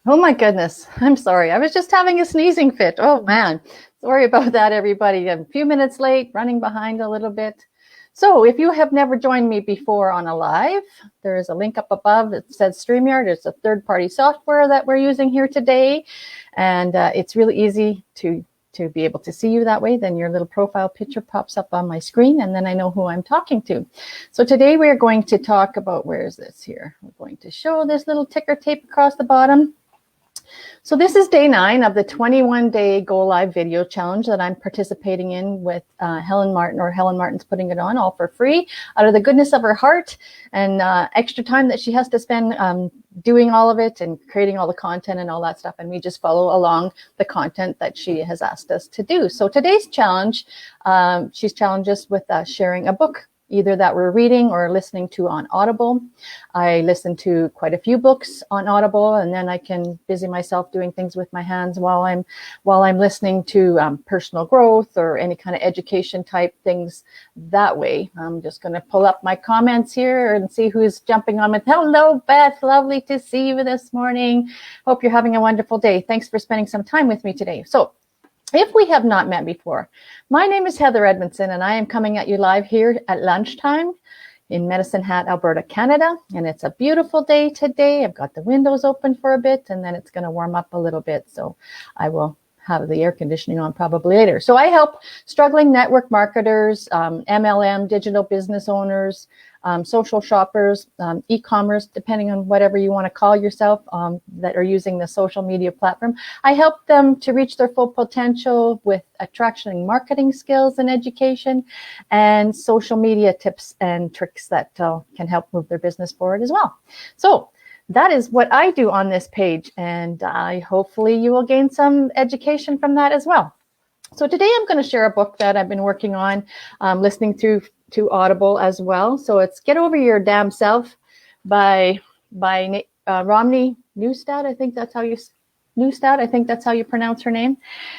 Oh my goodness. I'm sorry. I was just having a sneezing fit. Oh man. Sorry about that, everybody. I'm a few minutes late, running behind a little bit. So if you have never joined me before on a live, there is a link up above. It says StreamYard. It's a third-party software that we're using here today. And it's really easy to be able to see you that way. Then your little profile picture pops up on my screen, and then I know who I'm talking to. So today we are going to talk about, where is this here? We're going to show this little ticker tape across the bottom. So this is day 9 of the 21-day Go Live video challenge that I'm participating in with Helen Martin, or Helen Martin's putting it on all for free out of the goodness of her heart and extra time that she has to spend doing all of it and creating all the content and all that stuff. And we just follow along the content that she has asked us to do. So today's challenge, she's challenged us with sharing a book, either that we're reading or listening to on Audible. I listen to quite a few books on Audible, and then I can busy myself doing things with my hands while I'm listening to personal growth or any kind of education type things that way. I'm just going to pull up my comments here and see who's jumping on with. Hello, Beth. Lovely to see you this morning. Hope you're having a wonderful day. Thanks for spending some time with me today. So, if we have not met before, my name is Heather Edmondson, and I am coming at you live here at lunchtime in Medicine Hat, Alberta, Canada. And it's a beautiful day today. I've got the windows open for a bit, and then it's going to warm up a little bit. So I will have the air conditioning on probably later. So I help struggling network marketers, MLM, digital business owners, social shoppers, e-commerce, depending on whatever you want to call yourself, that are using the social media platform. I help them to reach their full potential with attraction and marketing skills and education, and social media tips and tricks that can help move their business forward as well. So that is what I do on this page, and hopefully you will gain some education from that as well. So today I'm going to share a book that I've been working on, listening to Audible as well. So it's Get Over Your Damn Self by Romney Neustadt. I think that's how you pronounce her name.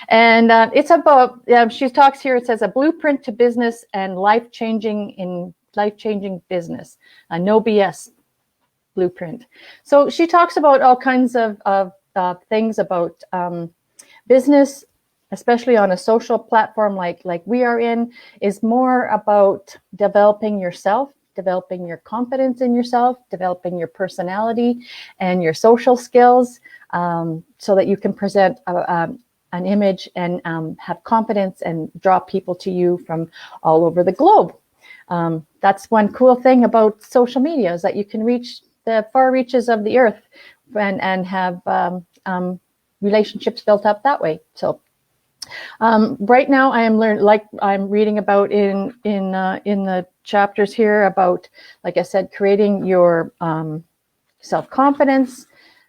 And it's about, she talks here, it says a blueprint to business and life-changing business, a no BS blueprint. So she talks about all kinds of things about business, especially on a social platform like we are in, is more about developing yourself, developing your confidence in yourself, developing your personality and your social skills, so that you can present an image and have confidence and draw people to you from all over the globe. That's one cool thing about social media, is that you can reach the far reaches of the earth and have relationships built up that way. So right now I am I'm reading about in the chapters here about, like I said, creating your self-confidence,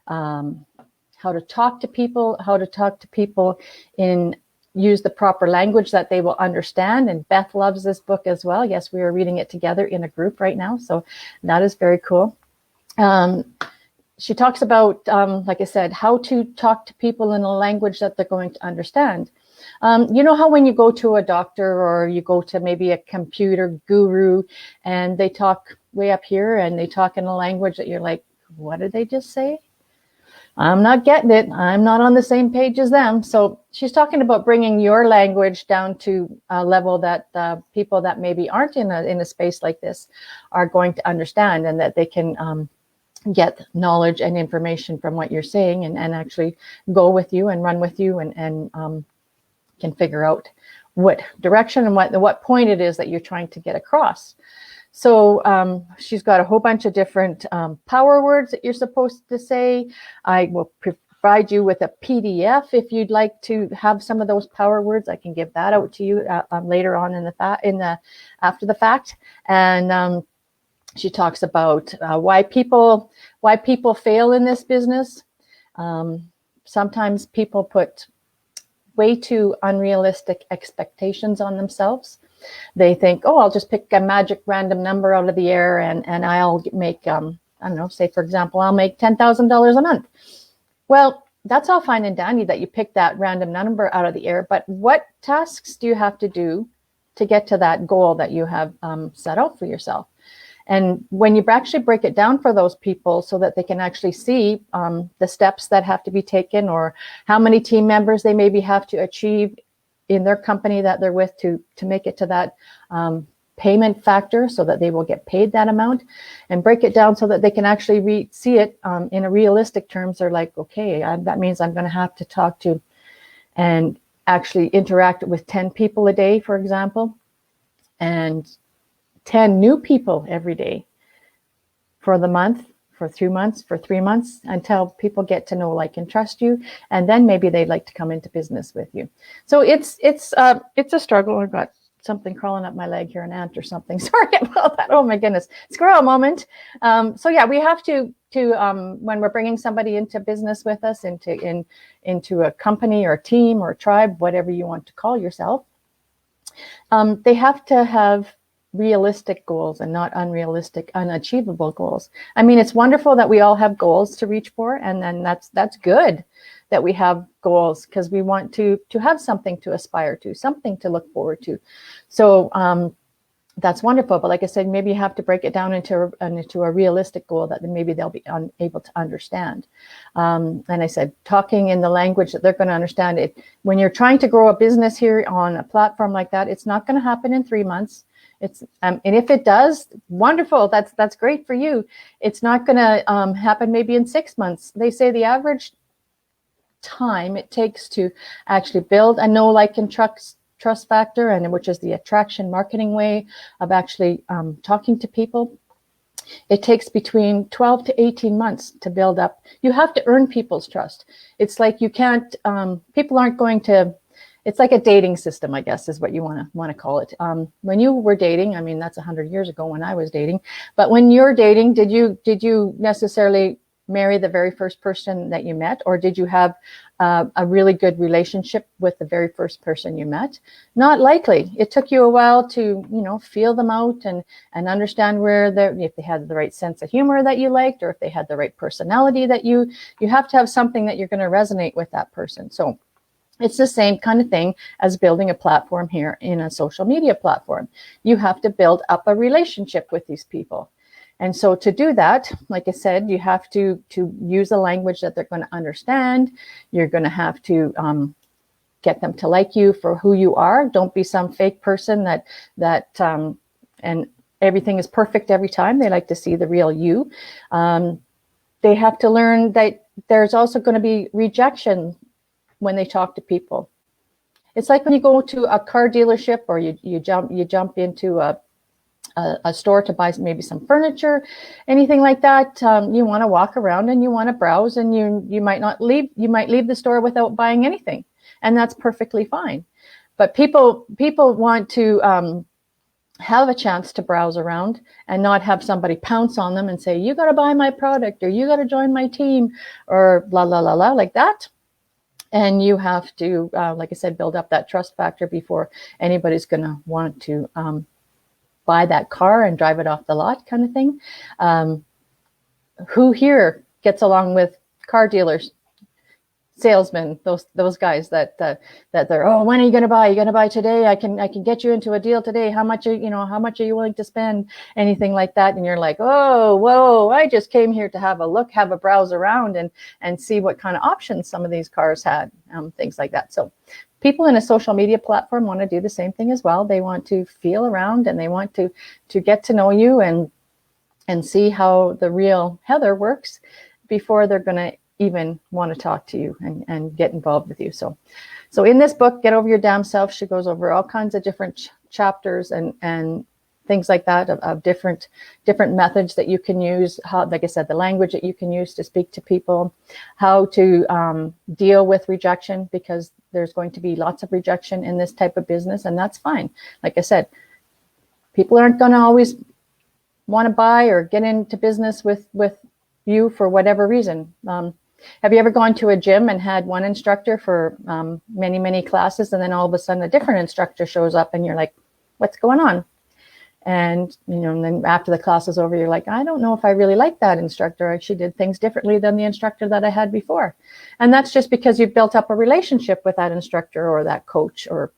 how to talk to people in use the proper language that they will understand. And Beth loves this book as well. Yes, we are reading it together in a group right now, so that is very cool. She talks about, like I said, how to talk to people in a language that they're going to understand. You know how when you go to a doctor or you go to maybe a computer guru and they talk way up here and they talk in a language that you're like, what did they just say? I'm not getting it. I'm not on the same page as them. So she's talking about bringing your language down to a level that people that maybe aren't in a space like this are going to understand, and that they can get knowledge and information from what you're saying and actually go with you and run with you and can figure out what direction and what point it is that you're trying to get across. So she's got a whole bunch of different power words that you're supposed to say. I will provide you with a PDF if you'd like to have some of those power words. I can give that out to you later on after the fact. And she talks about why people fail in this business. Sometimes people put way too unrealistic expectations on themselves. They think, oh, I'll just pick a magic random number out of the air and I'll make, I don't know, say, for example, I'll make $10,000 a month. Well, that's all fine and dandy that you pick that random number out of the air, but what tasks do you have to do to get to that goal that you have set out for yourself? And when you actually break it down for those people so that they can actually see the steps that have to be taken, or how many team members they maybe have to achieve in their company that they're with to make it to that payment factor so that they will get paid that amount, and break it down so that they can actually see it in a realistic terms. They're like, okay, that means I'm going to have to talk to and actually interact with 10 people a day, for example, and 10 new people every day for the month, for 2 months, for 3 months, until people get to know, like, and trust you, and then maybe they'd like to come into business with you. So it's a struggle. I've got something crawling up my leg here, an ant or something. Sorry about that. Oh my goodness, squirrel moment. So yeah, we have to when we're bringing somebody into business with us, into a company or a team or a tribe, whatever you want to call yourself, they have to have realistic goals and not unrealistic, unachievable goals. I mean, it's wonderful that we all have goals to reach for, and then that's good that we have goals, because we want to have something to aspire to, something to look forward to. So that's wonderful. But like I said, maybe you have to break it down into a realistic goal that maybe they'll be able to understand. And I said, talking in the language that they're going to understand it. When you're trying to grow a business here on a platform like that, it's not going to happen in 3 months. It's and if it does, wonderful. That's great for you. It's not going to happen maybe in 6 months. They say the average time it takes to actually build a know, like, and trust factor, and which is the attraction marketing way of actually talking to people. It takes between 12 to 18 months to build up. You have to earn people's trust. It's like you can't. People aren't going to. It's like a dating system, I guess, is what you want to call it. When you were dating, I mean, that's 100 years ago when I was dating. But when you're dating, did you necessarily marry the very first person that you met, or did you have a really good relationship with the very first person you met? Not likely. It took you a while to feel them out and understand if they had the right sense of humor that you liked, or if they had the right personality that you have to have something that you're going to resonate with that person. So it's the same kind of thing as building a platform here in a social media platform. You have to build up a relationship with these people. And so to do that, like I said, you have to use a language that they're going to understand. You're going to have to get them to like you for who you are. Don't be some fake person that and everything is perfect every time. They like to see the real you. They have to learn that there's also going to be rejection when they talk to people. It's like when you go to a car dealership, or you jump into a store to buy maybe some furniture, anything like that. You want to walk around and you want to browse, and you might leave the store without buying anything, and that's perfectly fine. But people want to have a chance to browse around and not have somebody pounce on them and say, you got to buy my product, or you got to join my team, or blah, blah, blah, blah, like that. And you have to, like I said, build up that trust factor before anybody's going to want to buy that car and drive it off the lot, kind of thing. Who here gets along with car dealers, salesmen, those guys that they're, oh, when are you going to buy? Are you going to buy today? I can get you into a deal today. How much are you willing to spend? Anything like that. And you're like, oh, whoa, I just came here to have a look, have a browse around and see what kind of options some of these cars had, things like that. So people in a social media platform want to do the same thing as well. They want to feel around, and they want to get to know you and see how the real Heather works before they're going to even want to talk to you and get involved with you. So in this book, Get Over Your Damn Self, she goes over all kinds of different chapters and things like that of different methods that you can use. How, like I said, the language that you can use to speak to people, how to deal with rejection, because there's going to be lots of rejection in this type of business, and that's fine. Like I said, people aren't going to always want to buy or get into business with you for whatever reason. Have you ever gone to a gym and had one instructor for many, many classes, and then all of a sudden a different instructor shows up and you're like, what's going on? And, and then after the class is over, you're like, I don't know if I really like that instructor. She did things differently than the instructor that I had before. And that's just because you've built up a relationship with that instructor or that coach or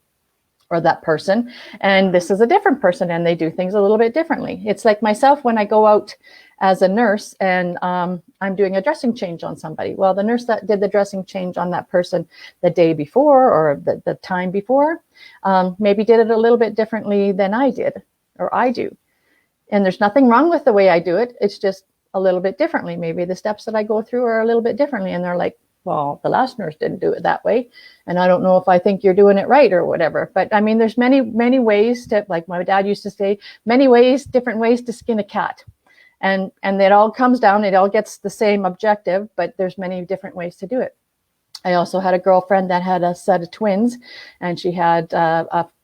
or that person, and this is a different person, and they do things a little bit differently. It's like myself when I go out as a nurse and I'm doing a dressing change on somebody. Well, the nurse that did the dressing change on that person the day before or the time before maybe did it a little bit differently than I did or I do. And there's nothing wrong with the way I do it. It's just a little bit differently. Maybe the steps that I go through are a little bit differently. And they're like, well, the last nurse didn't do it that way. And I don't know if I think you're doing it right or whatever. But I mean, there's many ways to, like my dad used to say, different ways to skin a cat. And it all comes down, it all gets the same objective, but there's many different ways to do it. I also had a girlfriend that had a set of twins, and she had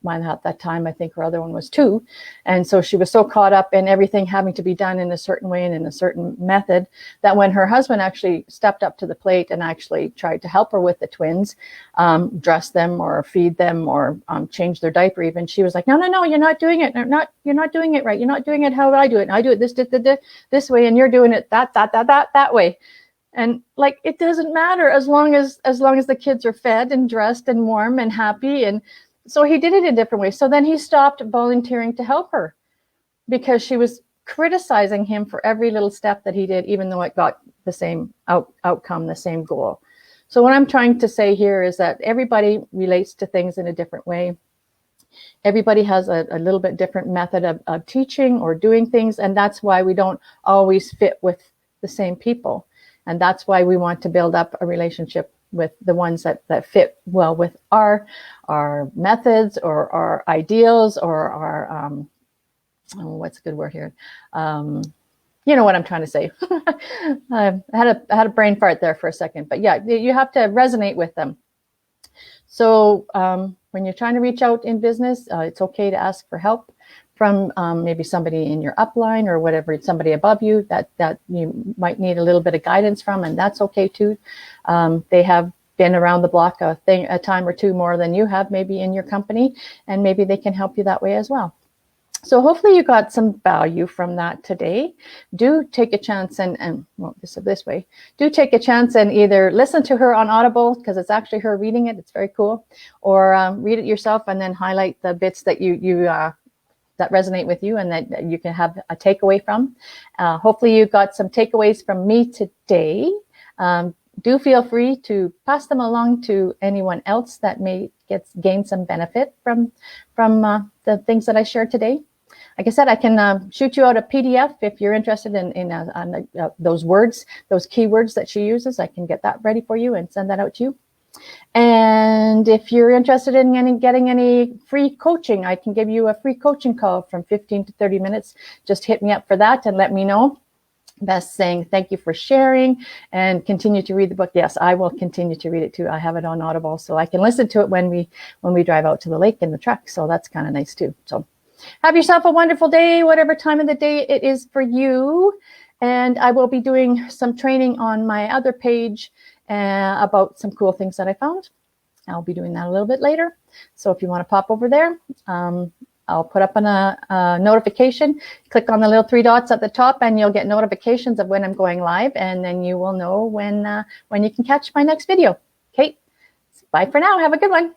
mine at that time, I think her other one was 2. And so she was so caught up in everything having to be done in a certain way and in a certain method that when her husband actually stepped up to the plate and actually tried to help her with the twins, dress them or feed them or change their diaper even, she was like, no, you're not doing it. You're not doing it right. You're not doing it how I do it. And I do it this way, and you're doing it that way. And like, it doesn't matter as long as the kids are fed and dressed and warm and happy. And so he did it a different way. So then he stopped volunteering to help her because she was criticizing him for every little step that he did, even though it got the same outcome, the same goal. So what I'm trying to say here is that everybody relates to things in a different way. Everybody has a little bit different method of teaching or doing things. And that's why we don't always fit with the same people. And that's why we want to build up a relationship with the ones that fit well with our methods or our ideals or our, what's a good word here? You know what I'm trying to say. I had a brain fart there for a second, but yeah, you have to resonate with them. So when you're trying to reach out in business, it's okay to ask for help from maybe somebody in your upline or whatever, somebody above you that you might need a little bit of guidance from, and that's okay too. They have been around the block a time or two more than you have maybe in your company, and maybe they can help you that way as well. So hopefully you got some value from that today. Do take a chance and this way. Do take a chance and either listen to her on Audible, because it's actually her reading it. It's very cool. Or read it yourself and then highlight the bits that you that resonate with you and that you can have a takeaway from. Hopefully you got some takeaways from me today. Do feel free to pass them along to anyone else that may gain some benefit from the things that I shared today. Like I said, I can shoot you out a PDF if you're interested in those words, those keywords that she uses. I can get that ready for you and send that out to you. And if you're interested in getting any free coaching, I can give you a free coaching call from 15 to 30 minutes. Just hit me up for that and let me know. Best saying thank you for sharing and continue to read the book. Yes, I will continue to read it too. I have it on Audible, so I can listen to it when we drive out to the lake in the truck. So that's kind of nice too. So have yourself a wonderful day, whatever time of the day it is for you. And I will be doing some training on my other page about some cool things that I found. I'll be doing that a little bit later. So if you want to pop over there, I'll put up a notification. Click on the little 3 dots at the top and you'll get notifications of when I'm going live. And then you will know when you can catch my next video. Okay, bye for now. Have a good one.